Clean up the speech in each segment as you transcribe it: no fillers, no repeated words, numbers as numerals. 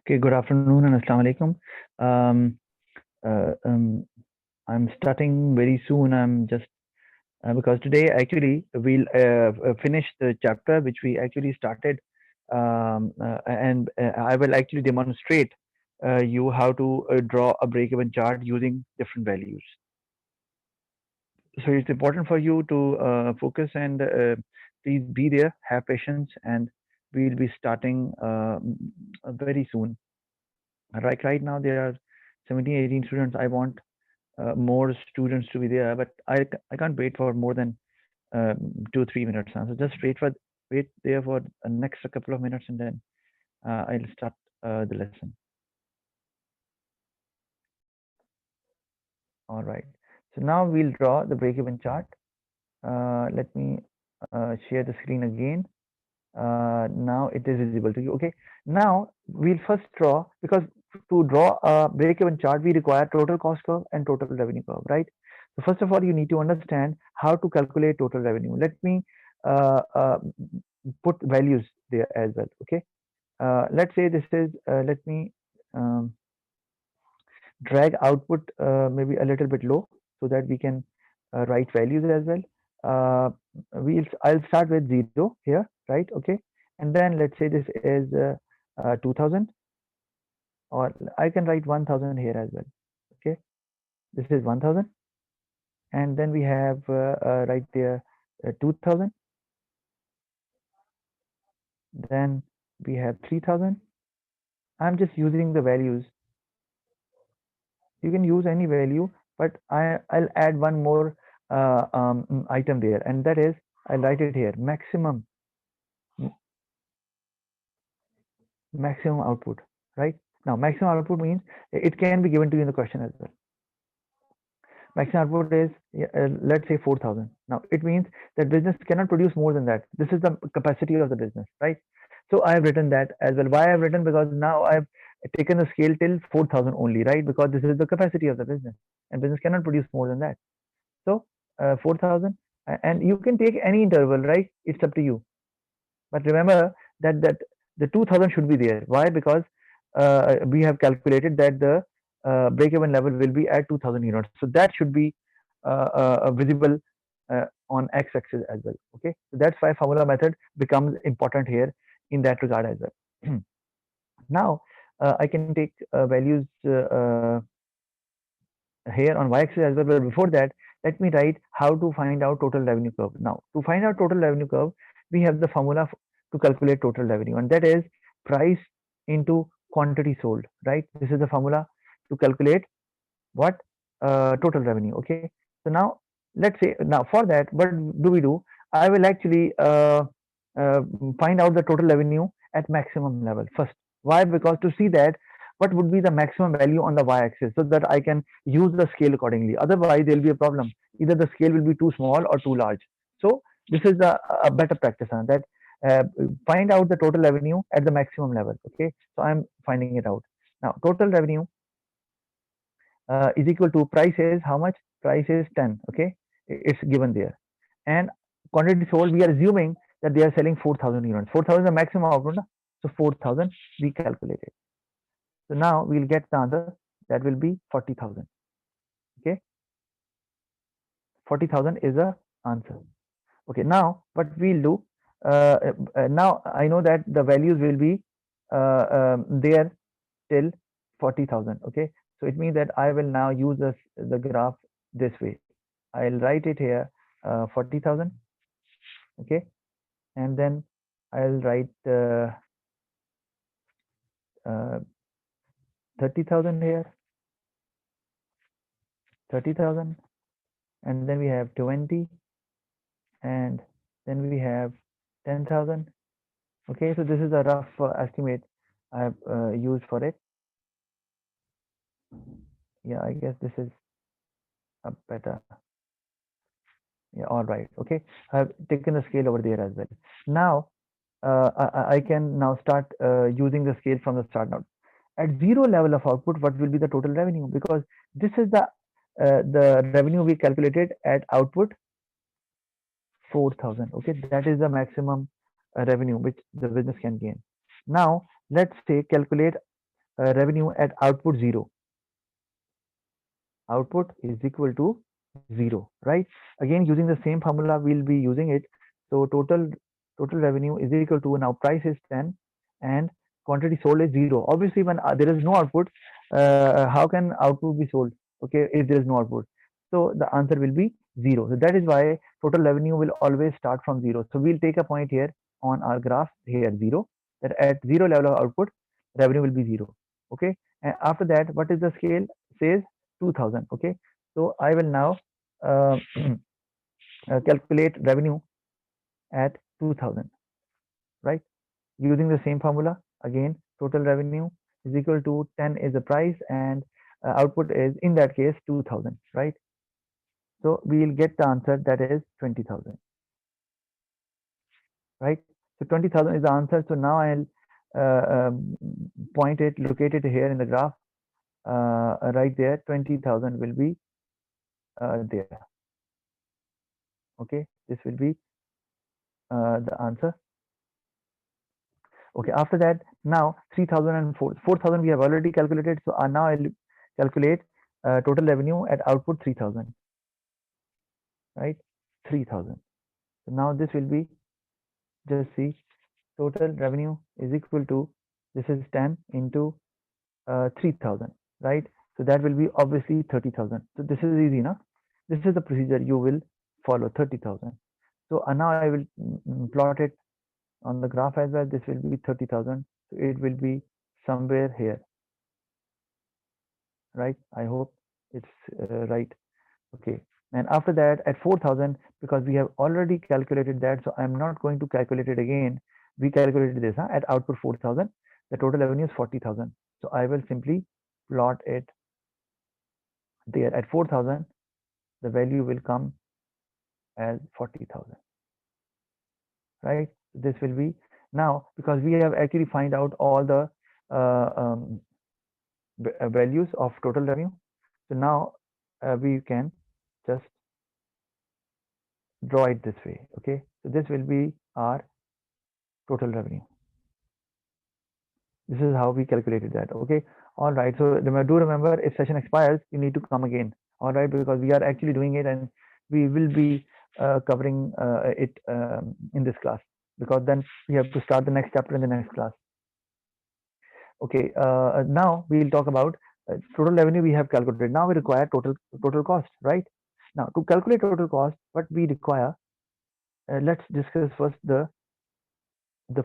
Okay, good afternoon and assalamu alaikum. Um, I'm starting very soon. I'm just because today actually we'll finish the chapter which we actually started, and I will actually demonstrate you how to draw a break-even chart using different values. So it's important for you to focus and please be there, have patience, and we'll be starting very soon. Right now there are 17, 18 students. I want more students to be there, but I can't wait for more than 2 3 minutes now. So just wait there for the next couple of minutes, and then I'll start the lesson. All right. So now we'll draw the break-even chart. Let me share the screen again. Now it is visible to you. Okay. Now we'll first draw, because to draw a break-even chart, we require total cost curve and total revenue curve, right? So first of all, you need to understand how to calculate total revenue. Let me uh, uh, put values there as well. Okay. Let's say this is, let me um, drag output maybe a little bit low so that we can write values as well. I'll start with 0 here, right? Okay. And then let's say this is 2000, or I can write 1000 here as well. Okay. This is 1000. And then we have right there 2000. Then we have 3000. I'm just using the values. You can use any value, but I'll add one more item there, and that is I'll write it here: maximum output. Right now, maximum output means it can be given to you in the question as well. Maximum output is let's say 4000. Now it means that business cannot produce more than that. This is the capacity of the business, right? So I have written that as well. Why I have written? Because now I've taken the scale till 4000 only, right? Because this is the capacity of the business, and business cannot produce more than that. So 4000, and you can take any interval, right? It's up to you. But remember that the 2000 should be there. Why? Because we have calculated that the break-even level will be at 2000 units. So that should be visible on x-axis as well. Okay, so that's why formula method becomes important here in that regard as well. Now I can take values here on y-axis as well. But before that, let me write how to find out total revenue curve. Now, to find out total revenue curve, we have the formula to calculate total revenue, and that is price into quantity sold, right? This is the formula to calculate what total revenue. Okay, so now let's say, now for that, what do we do? I will actually uh, find out the total revenue at maximum level first. Why? Because to see that what would be the maximum value on the y-axis, so that I can use the scale accordingly. Otherwise, there will be a problem. Either the scale will be too small or too large. So this is a better practice, that uh, find out the total revenue at the maximum level. Okay, so I'm finding it out now. Total revenue is equal to price is how much? Price is 10. Okay, it's given there. And quantity sold, we are assuming that they are selling 4000 units. 4000 is the maximum output, na? So 4000 we calculated. So now we'll get the answer, that will be 40,000. Okay, 40,000 is the answer. Okay, now what we'll do, now I know that the values will be there till 40,000. Okay, so it means that I will now use the graph this way. I'll write it here 40,000. Okay, and then I'll write 30,000 here, 30,000, and then we have 20, and then we have 10,000. Okay, so this is a rough estimate I have used for it. Yeah, I guess this is a better. Yeah, all right. Okay, I have taken the scale over there as well. Now I can now start using the scale from the start. Now at zero level of output, what will be the total revenue? Because this is the revenue we calculated at output 4,000. Okay, that is the maximum revenue which the business can gain. Now let's say calculate revenue at output 0. Output is equal to 0, right? Again, using the same formula, we'll be using it. So total revenue is equal to, now price is 10 and quantity sold is 0. Obviously, when there is no output, how can output be sold? Okay, if there is no output, so the answer will be 0. So that is why total revenue will always start from 0. So we'll take a point here on our graph here, 0, that at 0 level of output, revenue will be 0. Okay, and after that, what is the scale? Says 2000. Okay, so I will now uh, calculate revenue at 2000, right? Using the same formula again, total revenue is equal to 10 is the price, and output is in that case 2000, right? So we will get the answer, that is 20,000, right? So 20,000 is the answer. So now I'll point it, locate it here in the graph, right there. 20,000 will be there. Okay, this will be the answer. Okay, after that, now 3,000 and 4,000 we have already calculated. So now I'll calculate total revenue at output 3,000, right? 3,000. So now this will be, just see, total revenue is equal to, this is 10 into 3,000, right? So that will be obviously 30,000. So this is easy, na? This is the procedure you will follow, 30,000. So now I will plot it on the graph as well. This will be 30,000. So it will be somewhere here, right? I hope it's right. Okay. And after that, at 4,000, because we have already calculated that, so I'm not going to calculate it again. We calculated this at output 4,000. The total revenue is 40,000. So I will simply plot it there at 4,000. The value will come as 40,000, right? This will be, now because we have actually find out all the uh, um, values of total revenue. So now we can just draw it this way. Okay, so this will be our total revenue. This is how we calculated that. Okay, all right. So do remember, if session expires, you need to come again. All right, because we are actually doing it, and we will be covering it in this class, because then we have to start the next chapter in the next class. Okay, now we'll talk about total revenue we have calculated. Now we require total cost, right? Now to calculate total cost, what we require, let's discuss first the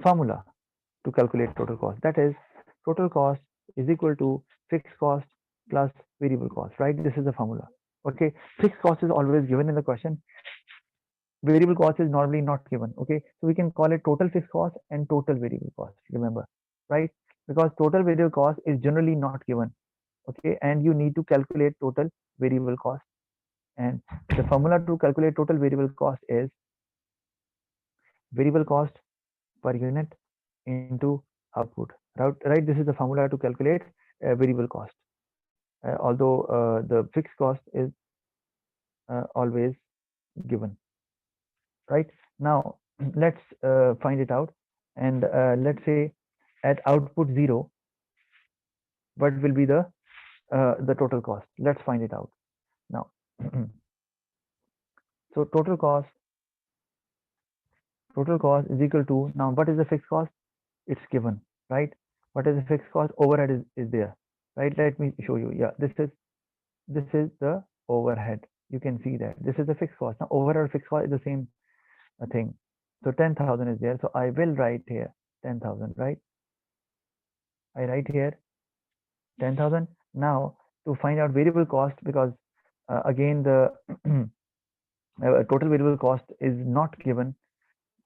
formula to calculate total cost. That is, total cost is equal to fixed cost plus variable cost, right? This is the formula. Okay, fixed cost is always given in the question. Variable cost is normally not given. Okay, so we can call it total fixed cost and total variable cost. Remember, right? Because total variable cost is generally not given. Okay, and you need to calculate total variable cost. And the formula to calculate total variable cost is variable cost per unit into output, right? This is the formula to calculate variable cost, although the fixed cost is always given, right? Now let's find it out, and let's say at output 0, what will be the total cost? Let's find it out now. So total cost is equal to, now what is the fixed cost? It's given, right? What is the fixed cost? Overhead is there, right? Let me show you. Yeah, this is the overhead. You can see that this is the fixed cost. Now overhead or fixed cost is the same thing. So 10,000 is there. So I will write here 10,000, right? I write here 10,000. Now to find out variable cost, because again the total variable cost is not given.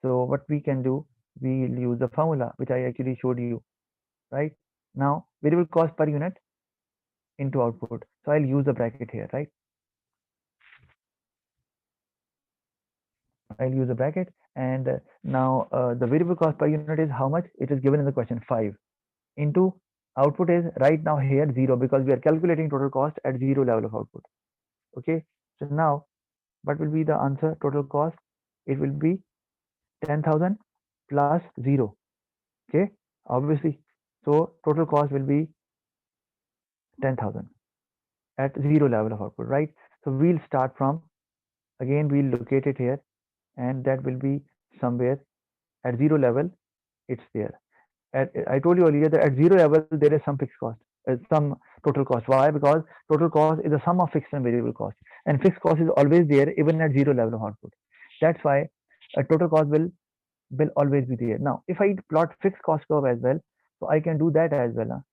So what we can do, we'll use the formula which I actually showed you, right? Now variable cost per unit into output. So I'll use the bracket here, right? I'll use a bracket, and now the variable cost per unit is how much? It is given in the question, 5, into output is right now here 0, because we are calculating total cost at 0 level of output. Okay, so now what will be the answer? Total cost, it will be 10,000 plus 0. Okay, obviously, so total cost will be 10,000 at 0 level of output, right? So we'll start from, again we'll locate it here, and that will be somewhere at 0 level. It's there. I told you earlier that at 0 level there is some fixed cost, some total cost. Why? Because total cost is the sum of fixed and variable cost, and fixed cost is always there even at 0 level of output. That's why a total cost will always be there. Now, if I plot fixed cost curve as well, so I can do that as well.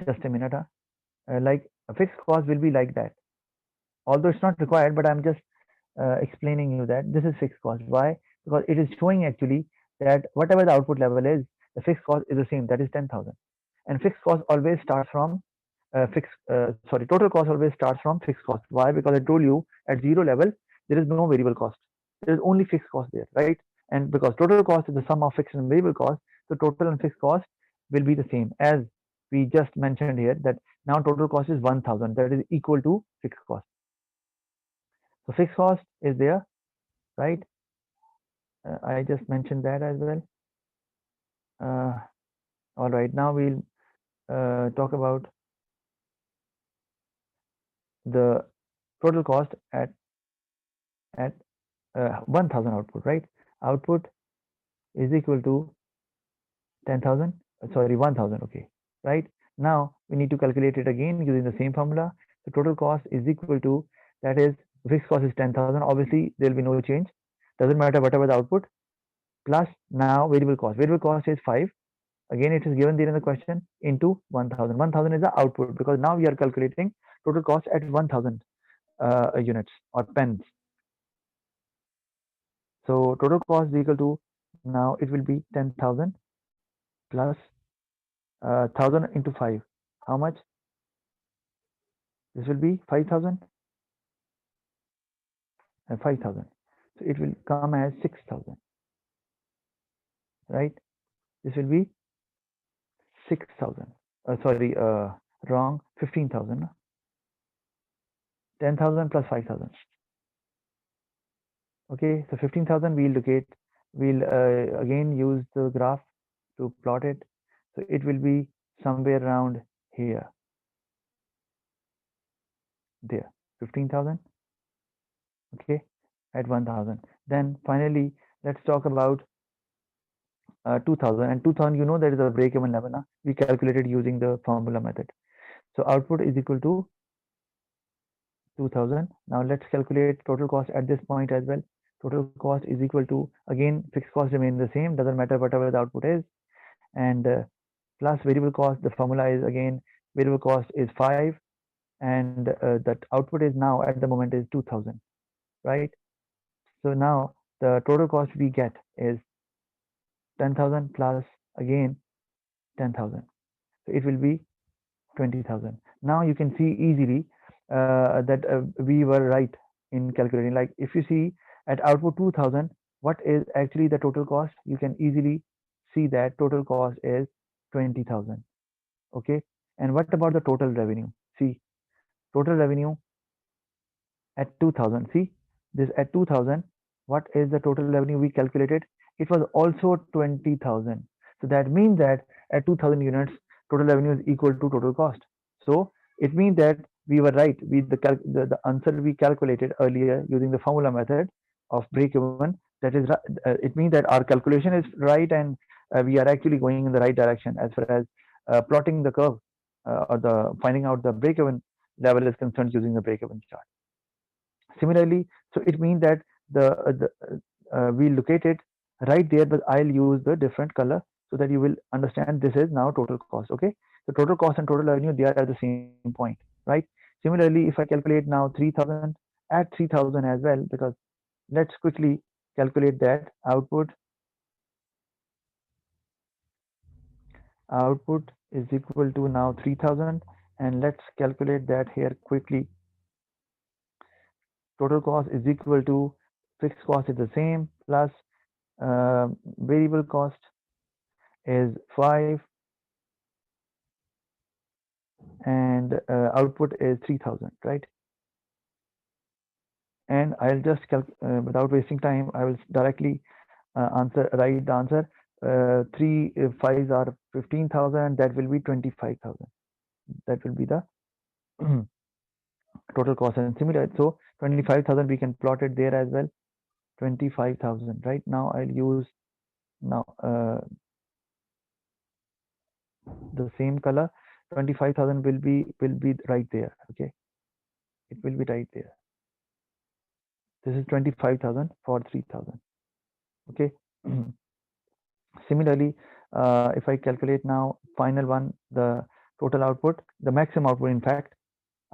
Just a minute. Like a fixed cost will be like that. Although it's not required, but I'm just explaining you that this is fixed cost. Why? Because it is showing actually that whatever the output level is, the fixed cost is the same, that is 10,000. And fixed cost always starts from total cost always starts from fixed cost. Why? Because I told you at 0 level, there is no variable cost. There is only fixed cost there, right? And because total cost is the sum of fixed and variable cost, so total and fixed cost will be the same, as we just mentioned here, that now total cost is 1,000, that is equal to fixed cost. So fixed cost is there, right? I just mentioned that as well. All right, now we'll talk about the total cost at 1,000 output, right? Output is equal to 10,000, sorry, 1,000, okay, right? Now we need to calculate it again using the same formula. The total cost is equal to, that is, fixed cost is 10,000. Obviously, there will be no change. Doesn't matter whatever the output, plus now variable cost. Variable cost is 5. Again, it is given there in the question, into 1,000. 1,000 is the output, because now we are calculating total cost at 1,000 units or pens. So total cost is equal to, now it will be 10,000 plus 1,000 into 5. How much? This will be 5,000. 5,000. So it will come as 6,000, right? This will be 6,000. Sorry, wrong. 15,000. 10,000 plus 5,000. Okay, so 15,000 we'll locate. We'll again use the graph to plot it. So it will be somewhere around here. There, 15,000. Okay, at 1,000. Then finally, let's talk about 2,000. And 2,000, you know, that is a break-even level. We calculated using the formula method. So output is equal to 2,000. Now let's calculate total cost at this point as well. Total cost is equal to, again, fixed cost remain the same, doesn't matter whatever the output is, and plus variable cost. The formula is, again, variable cost is 5, and that output is now at the moment is 2,000, right? So now the total cost we get is 10,000 plus, again, 10,000. So it will be 20,000. Now you can see easily that we were right in calculating. Like if you see at output 2,000, what is actually the total cost? You can easily see that total cost is 20,000. Okay, and what about the total revenue? See, total revenue at 2,000. See, this at 2,000, what is the total revenue we calculated? It was also 20,000. So that means that at 2,000 units, total revenue is equal to total cost. So it means that we were right. The answer we calculated earlier using the formula method of break even, that is, it means that our calculation is right, and we are actually going in the right direction as far as plotting the curve or the finding out the break even level is concerned using the break even chart. Similarly, so it means that we locate it right there, but I'll use the different color so that you will understand this is now total cost. Okay, so total cost and total revenue, they are at the same point, right? Similarly, if I calculate now 3000, add 3000 as well, because let's quickly calculate that output is equal to now 3000, and let's calculate that here quickly. Total cost is equal to fixed cost is the same, plus variable cost is 5, and output is 3000, right? And I'll just without wasting time, I will directly write the answer. 3 5s are 15,000, that will be 25,000. That will be the total cost. And similar, so 25,000 we can plot it there as well. 25,000, right? Now I'll use now the same color. 25,000 will be right there. Okay, it will be right there. This is 25,000 for 3,000. Okay. Similarly, if I calculate now final one, the total output, the maximum output, in fact,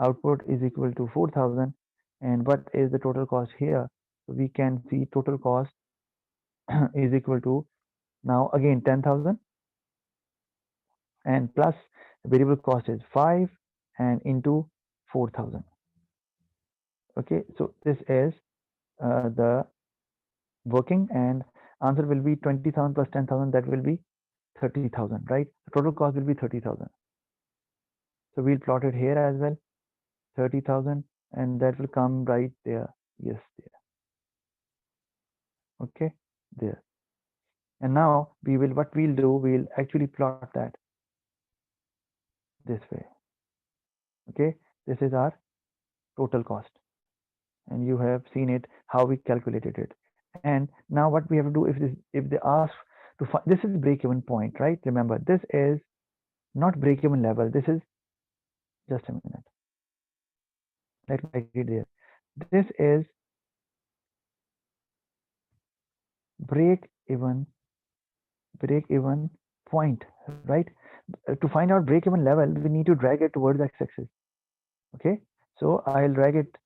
output is equal to 4,000. And what is the total cost here? So we can see total cost is equal to now again 10,000, and plus variable cost is 5 and into 4,000. Okay, so this is the working, and answer will be 20,000 plus 10,000, that will be 30,000, right? The total cost will be 30,000. So we'll plot it here as well, 30,000, and that will come right there. Yes, there. Okay, there. And now what we'll do, we'll actually plot that this way. Okay, this is our total cost, and you have seen it how we calculated it. And now what we have to do, if they ask to find, this is break even point, right? Remember, this is not break even level. This is, just a minute, let me write it there. This is break even point, right? To find out break even level, we need to drag it towards x-axis. Okay, so I'll drag it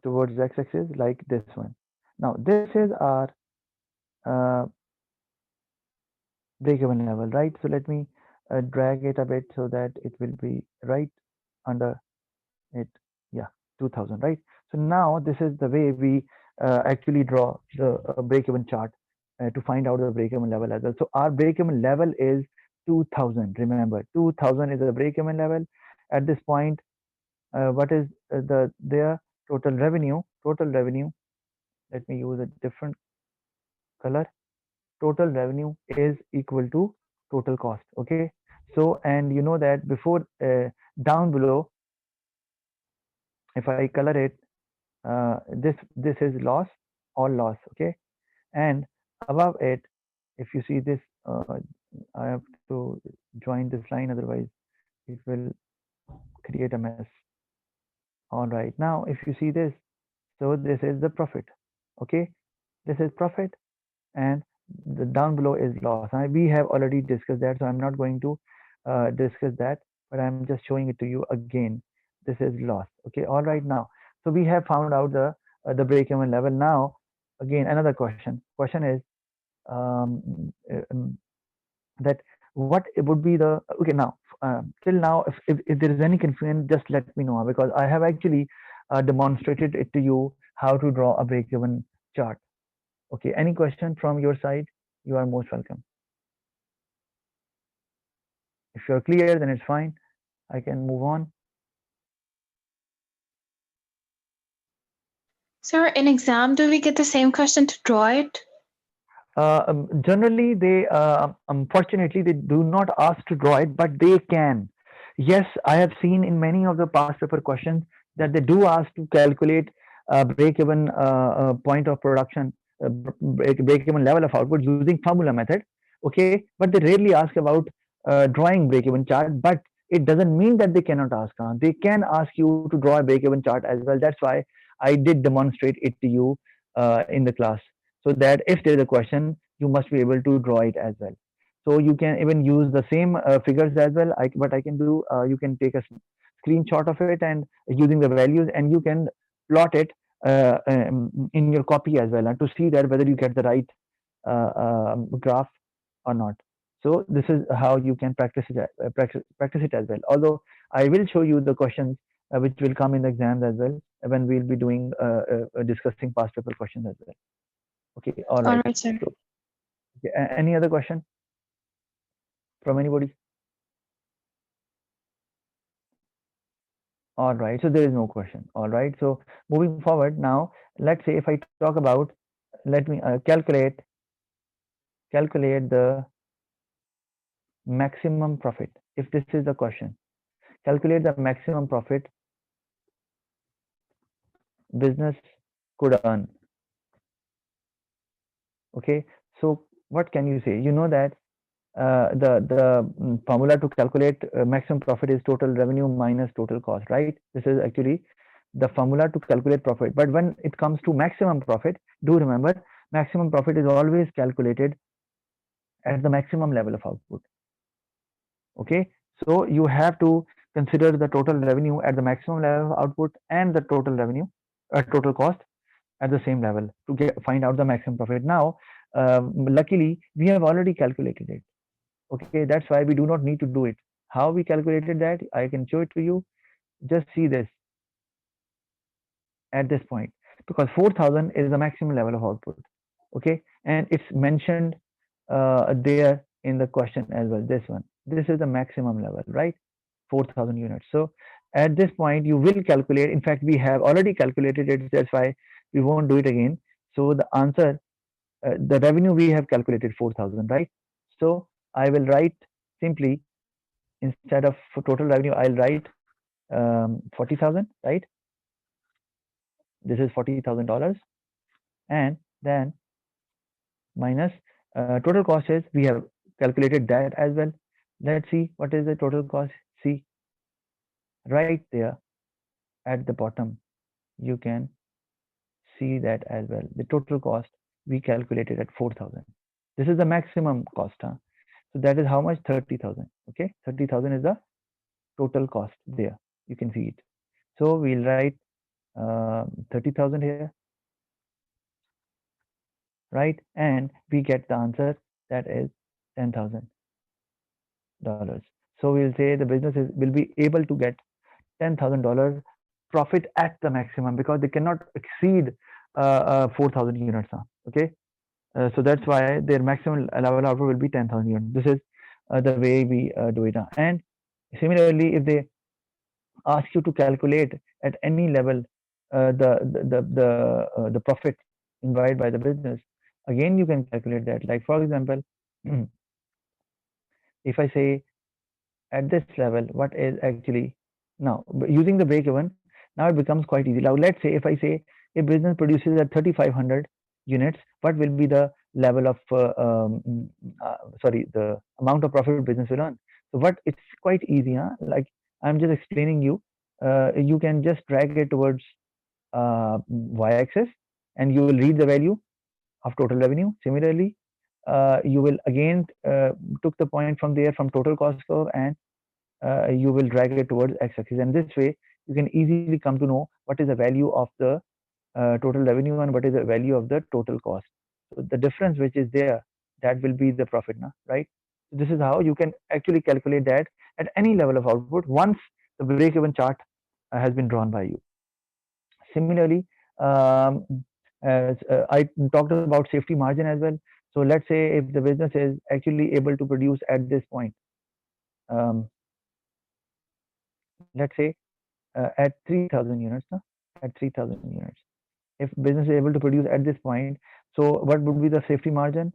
towards x-axis like this one. Now this is our break even level, right? So let me drag it a bit so that it will be right under it. Yeah, 2000, right? So now this is the way we actually draw the break even chart to find out the break even level as well. So our break even level is 2000. Remember, 2000 is the break even level. At this point, what is their total revenue? Let me use a different color. Total revenue is equal to total cost. Okay, so, and you know that before, down below, if I color it, this is loss, all loss. Okay, and above it, if you see this, I have to join this line, otherwise it will create a mess. All right, now if you see this, so this is the profit. Okay, this is profit, and the down below is loss. We have already discussed that, so I'm not going to discuss that, but I'm just showing it to you again. This is loss. Okay, all right. Now, so we have found out the break even level. Now again, another question is that what would be the, okay, now till now, if there is any confusion, just let me know, because I have actually demonstrated it to you how to draw a break even chart. Okay, any question from your side? You are most welcome. If you're clear, then it's fine. I can move on. Sir, in exam, do we get the same question to draw it? Generally, they unfortunately they do not ask to draw it, but they can. Yes, I have seen in many of the past paper questions that they do ask to calculate break-even point of production, break-even level of output using formula method. Okay, but they rarely ask about drawing break-even chart. But it doesn't mean that they cannot ask. They can ask you to draw a break-even chart as well. That's why I did demonstrate it to you in the class, so that if there is a question, you must be able to draw it as well. So you can even use the same figures as well. What I can do, you can take a screenshot of it and using the values, and you can plot it in your copy as well, and to see that whether you get the right graph or not. So this is how you can practice it as well. Although I will show you the questions which will come in the exams as well when we'll be doing discussing past paper questions as well. Okay, all All right. right, sir. So, okay, any other question from anybody? All right, so there is no question. All right, so moving forward now, let's say if I talk about, let me calculate the maximum profit. If this is the question, calculate the maximum profit business could earn. Okay, so what can you say? You know that the formula to calculate maximum profit is total revenue minus total cost, right? This is actually the formula to calculate profit. But when it comes to maximum profit, do remember maximum profit is always calculated at the maximum level of output. Okay, so you have to consider the total revenue at the maximum level of output and the total revenue, total cost at the same level to find out the maximum profit. Now, luckily, we have already calculated it. Okay, that's why we do not need to do it. How we calculated that, I can show it to you. Just see this at this point, because 4000 is the maximum level of output. Okay, and it's mentioned there in the question as well. This is the maximum level, right? 4000 units. So at this point, you will calculate. In fact, we have already calculated it. That's why we won't do it again. So the answer, the revenue we have calculated 4000, right? So I will write simply, instead of for total revenue, I'll write 40,000, right? This is $40,000, and then minus total cost is, we have calculated that as well. Let's see what is the total cost. See right there at the bottom, you can see that as well. The total cost we calculated at 4,000. This is the maximum cost. Huh? So that is how much? 30,000. Okay, 30,000 is the total cost there. You can see it. So we'll write 30,000 here, right? And we get the answer, that is $10,000. So we'll say the businesses will be able to get $10,000 profit at the maximum, because they cannot exceed 4,000 units. Okay, so that's why their maximum level output will be 10,000 units. This is the way we do it. And similarly, if they ask you to calculate at any level the profit enjoyed by the business, again you can calculate that. Like for example, if I say at this level, what is actually, now using the break even, now it becomes quite easy. Now let's say if I say a business produces at 3,500 units, what will be the level of sorry, the amount of profit business will earn? So what, it's quite easy, huh? Like I'm just explaining you. You can just drag it towards y-axis, and you will read the value of total revenue. Similarly, you will again took the point from there, from total cost curve, and you will drag it towards x-axis, and this way you can easily come to know what is the value of the total revenue and what is the value of the total cost. So the difference which is there, that will be the profit now, right? So this is how you can actually calculate that at any level of output once the break even chart has been drawn by you. Similarly, I talked about safety margin as well. So let's say if the business is actually able to produce at this point, um, let's say at 3,000 units, no? At 3,000 units. If business is able to produce at this point, so what would be the safety margin?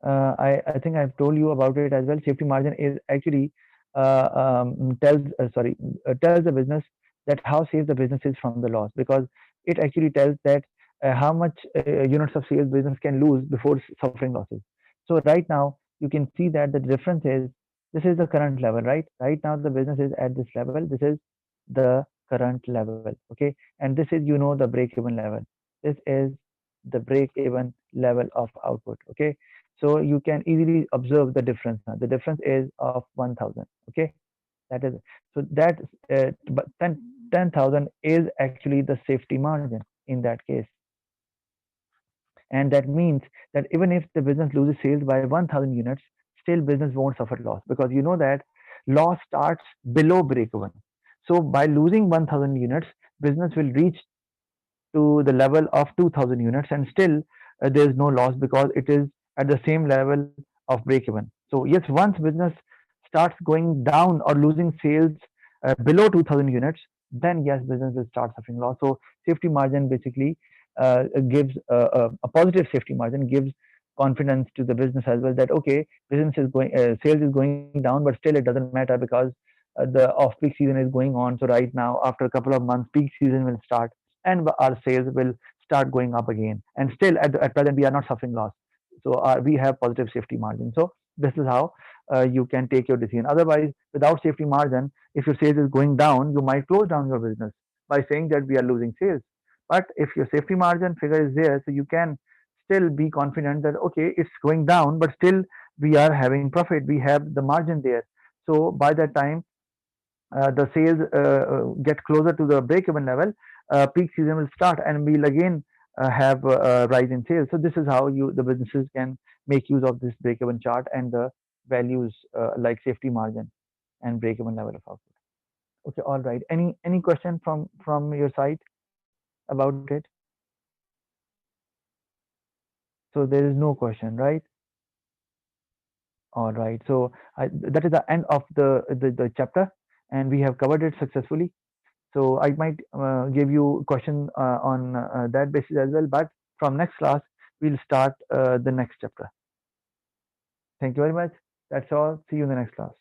I think I've told you about it as well. Safety margin is actually tells the business that how safe the business is from the loss, because it actually tells that how much units of sales business can lose before suffering losses. So right now you can see that the difference is, this is the current level, right? Right now the business is at this level. This is the current level. Okay, and this is, you know, the break even level. This is the break even level of output. Okay, so you can easily observe the difference now. The difference is of 1000. Okay, That is, so that but then 10,000 is actually the safety margin in that case. And that means that even if the business loses sales by 1,000 units, still business won't suffer loss, because you know that loss starts below break even. So by losing 1,000 units, business will reach to the level of 2,000 units, and still there is no loss because it is at the same level of break even. So yes, once business starts going down or losing sales below 2,000 units, then yes, business will start suffering loss. So safety margin basically gives a positive safety margin gives confidence to the business as well, that okay, business is going sales is going down, but still it doesn't matter because the off peak season is going on. So right now, after a couple of months, peak season will start, and our sales will start going up again. And still, at present, we are not suffering loss. So we have positive safety margin. So this is how you can take your decision. Otherwise, without safety margin, if your sales is going down, you might close down your business by saying that we are losing sales. But if your safety margin figure is there, so you can still be confident that okay, it's going down, but still we are having profit. We have the margin there. So by that time, the sales get closer to the break-even level, peak season will start, and we'll again have a rise in sales. So this is how the businesses can make use of this break-even chart and the values like safety margin and break-even level of output. Okay, all right. Any question from your side about it? So there is no question, right? All right. So that is the end of the chapter, and we have covered it successfully. So I might give you a question on that basis as well. But from next class, we'll start the next chapter. Thank you very much. That's all. See you in the next class.